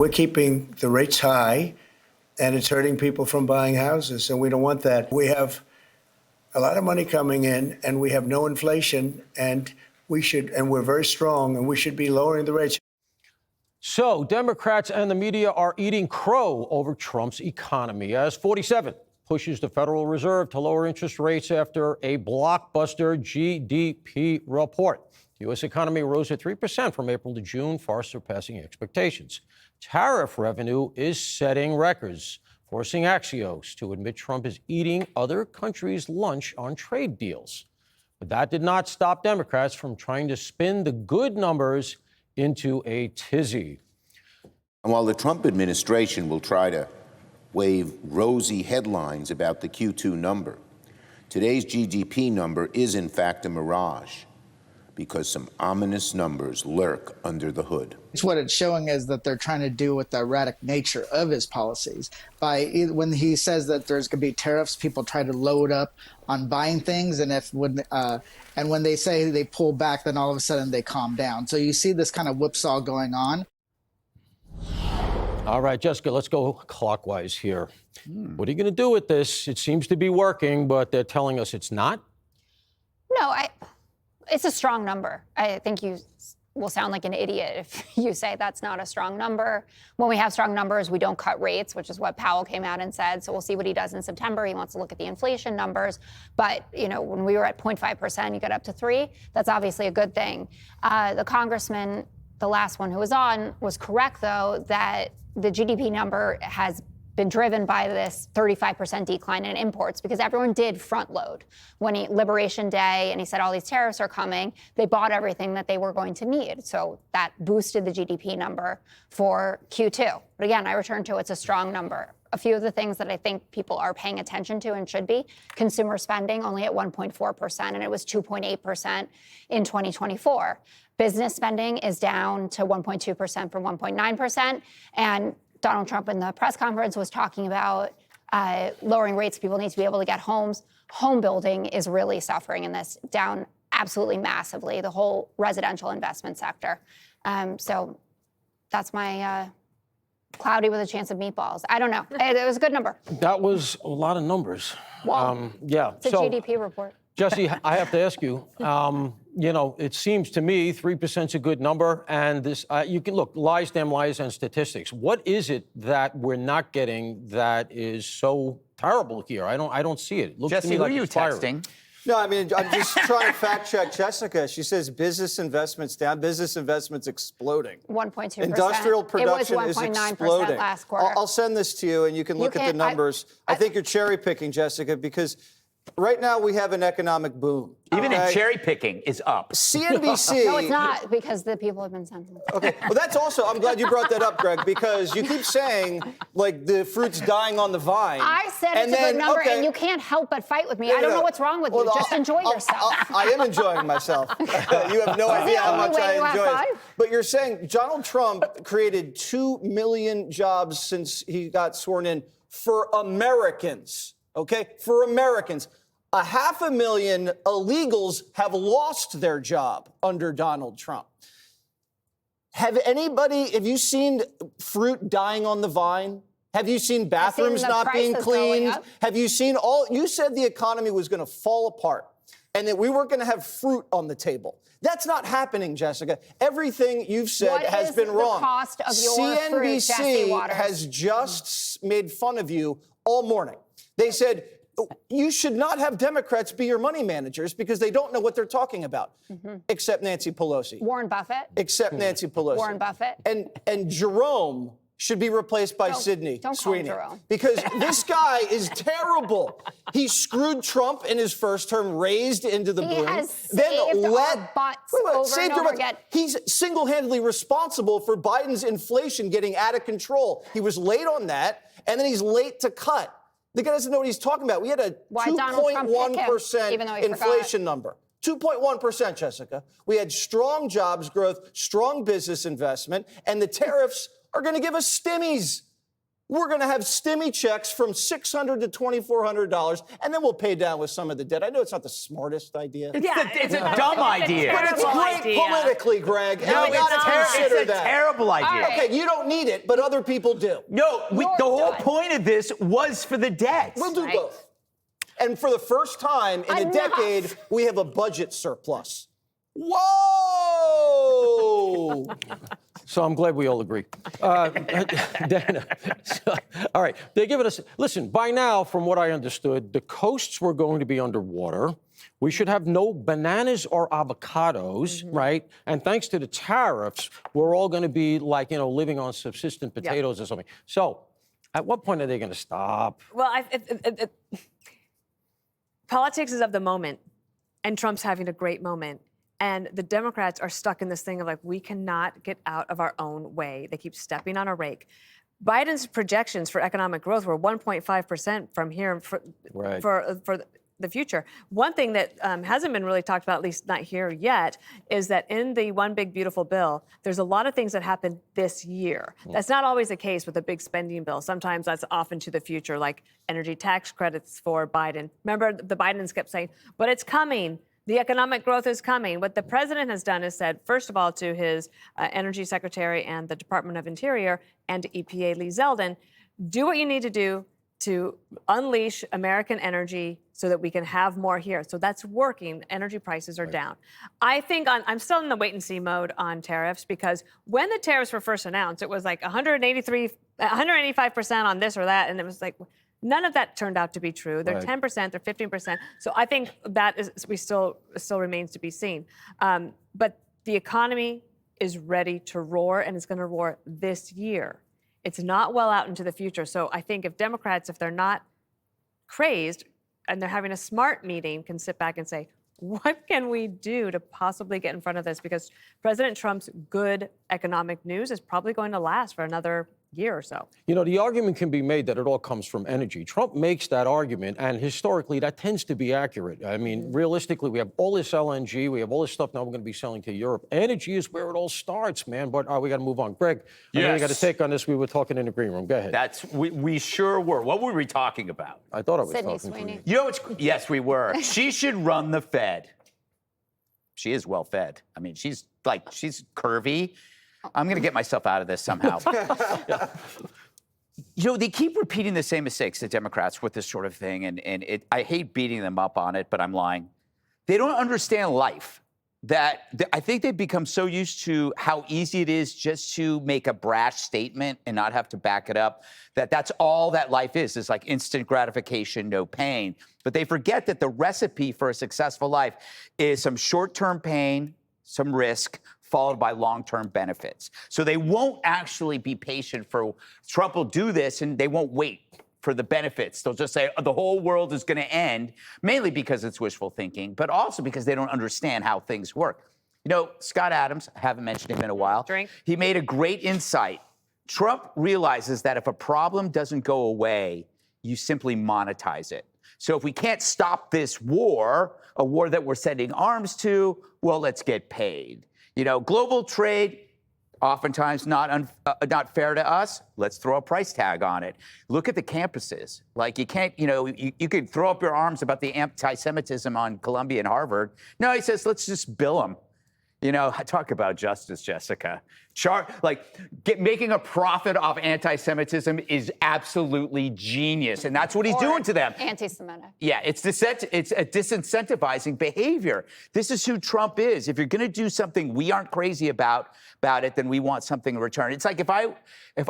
We're keeping the rates high, and it's hurting people from buying houses, and we don't want that. We have a lot of money coming in, and we have no inflation, and we're very strong, and we should be lowering the rates. So Democrats and the media are eating crow over Trump's economy as 47 pushes the Federal Reserve to lower interest rates after a blockbuster GDP report. The U.S. economy rose at 3% from April to June, far surpassing expectations. Tariff revenue is setting records, forcing Axios to admit Trump is eating other countries' lunch on trade deals. But that did not stop Democrats from trying to spin the good numbers into a tizzy. And while the Trump administration will try to wave rosy headlines about the Q2 number, today's GDP number is in fact a mirage, because some ominous numbers lurk under the hood. What it's showing is that they're trying to do with the erratic nature of his policies. When he says that there's going to be tariffs, people try to load up on buying things, and when they say they pull back, then all of a sudden they calm down. So you see this kind of whipsaw going on. All right, Jessica, let's go clockwise here. What are you going to do with this? It seems to be working, but they're telling us it's not. No, it's a strong number. I think you will sound like an idiot if you say that's not a strong number. When we have strong numbers, we don't cut rates, which is what Powell came out and said. So we'll see what he does in September. He wants to look at the inflation numbers. But, when we were at 0.5%, you got up to 3%. That's obviously a good thing. The congressman, the last one who was on, was correct, though, that the GDP number has been driven by this 35% decline in imports because everyone did front load Liberation Day, and he said all these tariffs are coming. They bought everything that they were going to need. So that boosted the GDP number for Q2. But again, I return to it's a strong number. A few of the things that I think people are paying attention to and should be: consumer spending only at 1.4%, and it was 2.8% in 2024. Business spending is down to 1.2% from 1.9%. And Donald Trump in the press conference was talking about lowering rates. People need to be able to get homes. Home building is really suffering in this, down absolutely massively, the whole residential investment sector. So that's my cloudy with a chance of meatballs. I don't know. It was a good number. That was a lot of numbers. Well, yeah. It's a GDP report. Jesse, I have to ask you, it seems to me 3% is a good number. And this, you can look, lies, damn lies, and statistics. What is it that we're not getting that is so terrible here? I don't see it. Looks Jesse, to me like who are you texting? No, I mean, I'm just trying to fact check Jessica. She says business investments down, business investments exploding. 1.2%. Industrial production is 1.9% last quarter. I'll send this to you, and you can look at the numbers. I think you're cherry picking, Jessica, because right now we have an economic boom. Even in cherry picking is up. CNBC. No, it's not, because the people have been sending. Okay, well, that's also, I'm glad you brought that up, Greg, because you keep saying, like, the fruit's dying on the vine. I said it's a good number, and you can't help but fight with me. I don't know what's wrong with you. Just enjoy yourself. I am enjoying myself. You have no idea how much I enjoy it. But you're saying Donald Trump created 2 million jobs since he got sworn in for Americans, okay? For Americans. 500,000 illegals have lost their job under Donald Trump. Have you seen fruit dying on the vine? Have you seen bathrooms not being cleaned? Have you seen you said the economy was going to fall apart and that we weren't going to have fruit on the table. That's not happening, Jessica. Everything you've said has been wrong. What is the cost of your fruit, Jesse Waters? CNBC has just made fun of you all morning. They said, you should not have Democrats be your money managers because they don't know what they're talking about, except Nancy Pelosi. Warren Buffett. Except Nancy Pelosi. Warren Buffett. And Jerome should be replaced by Sweeney. Don't call him Jerome. Because this guy is terrible. He screwed Trump in his first term, raised into the boom. He has saved our butts over and over again. He's single-handedly responsible for Biden's inflation getting out of control. He was late on that, and then he's late to cut. The guy doesn't know what he's talking about. We had a 2.1% inflation number. 2.1%, Jessica. We had strong jobs growth, strong business investment, and the tariffs are going to give us stimmies. We're going to have stimmy checks from $600 to $2,400, and then we'll pay down with some of the debt. I know it's not the smartest idea. It's a dumb idea. But it's great politically, Greg. And No, we got to consider it's a that. terrible idea. right. Okay, you don't need it, but other people do. No, the whole done. point of this was for the debt. We'll do Right. both. And for the first time in a Enough. decade, we have a budget surplus. Whoa! So I'm glad we all agree. Dana, all right, they're giving us, listen, by now, from what I understood, the coasts were going to be underwater. We should have no bananas or avocados, right? And thanks to the tariffs, we're all going to be like, living on subsistent potatoes or something. So at what point are they going to stop? Well, politics is of the moment, and Trump's having a great moment. And the Democrats are stuck in this thing of like, we cannot get out of our own way. They keep stepping on a rake. Biden's projections for economic growth were 1.5% from here for the future. One thing that hasn't been really talked about, at least not here yet, is that in the One Big Beautiful Bill, there's a lot of things that happen this year. That's not always the case with a big spending bill. Sometimes that's off into the future, like energy tax credits for Biden. Remember, the Bidens kept saying, but it's coming. The economic growth is coming. What the president has done is said, first of all, to his energy secretary and the Department of Interior and to EPA Lee Zeldin, do what you need to do to unleash American energy so that we can have more here. So that's working. Energy prices are down. I think I'm still in the wait and see mode on tariffs because when the tariffs were first announced, it was like 185% on this or that. And it was like, none of that turned out to be true. They're 10%, they're 15%. So I think that is still remains to be seen. But the economy is ready to roar, and it's going to roar this year. It's not well out into the future. So I think if Democrats, if they're not crazed and they're having a smart meeting, can sit back and say, what can we do to possibly get in front of this? Because President Trump's good economic news is probably going to last for another year or so. The argument can be made that it all comes from energy. Trump makes that argument, and historically, that tends to be accurate. I mean, realistically, we have all this LNG, we have all this stuff now we're going to be selling to Europe. Energy is where it all starts, man, but we got to move on. Greg, I know you got to take on this. We were talking in the green room. Go ahead. We sure were. What were we talking about? I thought I was Sydney talking Sweeney. to you. Yes, we were. She should run the Fed. She is well fed. I mean, she's curvy. I'm going to get myself out of this somehow. They keep repeating the same mistakes, the Democrats, with this sort of thing, and I hate beating them up on it, but I'm lying. They don't understand life. I think they've become so used to how easy it is just to make a brash statement and not have to back it up, that's all that life is like instant gratification, no pain. But they forget that the recipe for a successful life is some short-term pain, some risk, followed by long-term benefits. So they won't actually be patient for Trump will do this and they won't wait for the benefits. They'll just say the whole world is going to end, mainly because it's wishful thinking, but also because they don't understand how things work. Scott Adams, I haven't mentioned him in a while. He made a great insight. Trump realizes that if a problem doesn't go away, you simply monetize it. So if we can't stop this war, a war that we're sending arms to, well, let's get paid. Global trade, oftentimes not fair to us. Let's throw a price tag on it. Look at the campuses. Like you can't, you could throw up your arms about the anti-Semitism on Columbia and Harvard. No, he says, let's just bill them. Talk about justice, Jessica. Making a profit off anti-Semitism is absolutely genius, and that's what he's doing to them. Anti-Semitic. Yeah, it's a disincentivizing behavior. This is who Trump is. If you're going to do something we aren't crazy about it, then we want something in return. It's like if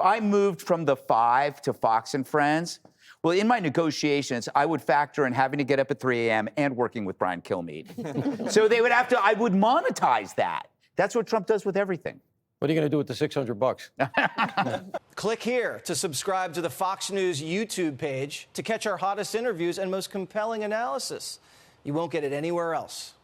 I moved from the 5 to Fox and Friends. Well, in my negotiations, I would factor in having to get up at 3 a.m. and working with Brian Kilmeade. So I would monetize that. That's what Trump does with everything. What are you going to do with the $600? Click here to subscribe to the Fox News YouTube page to catch our hottest interviews and most compelling analysis. You won't get it anywhere else.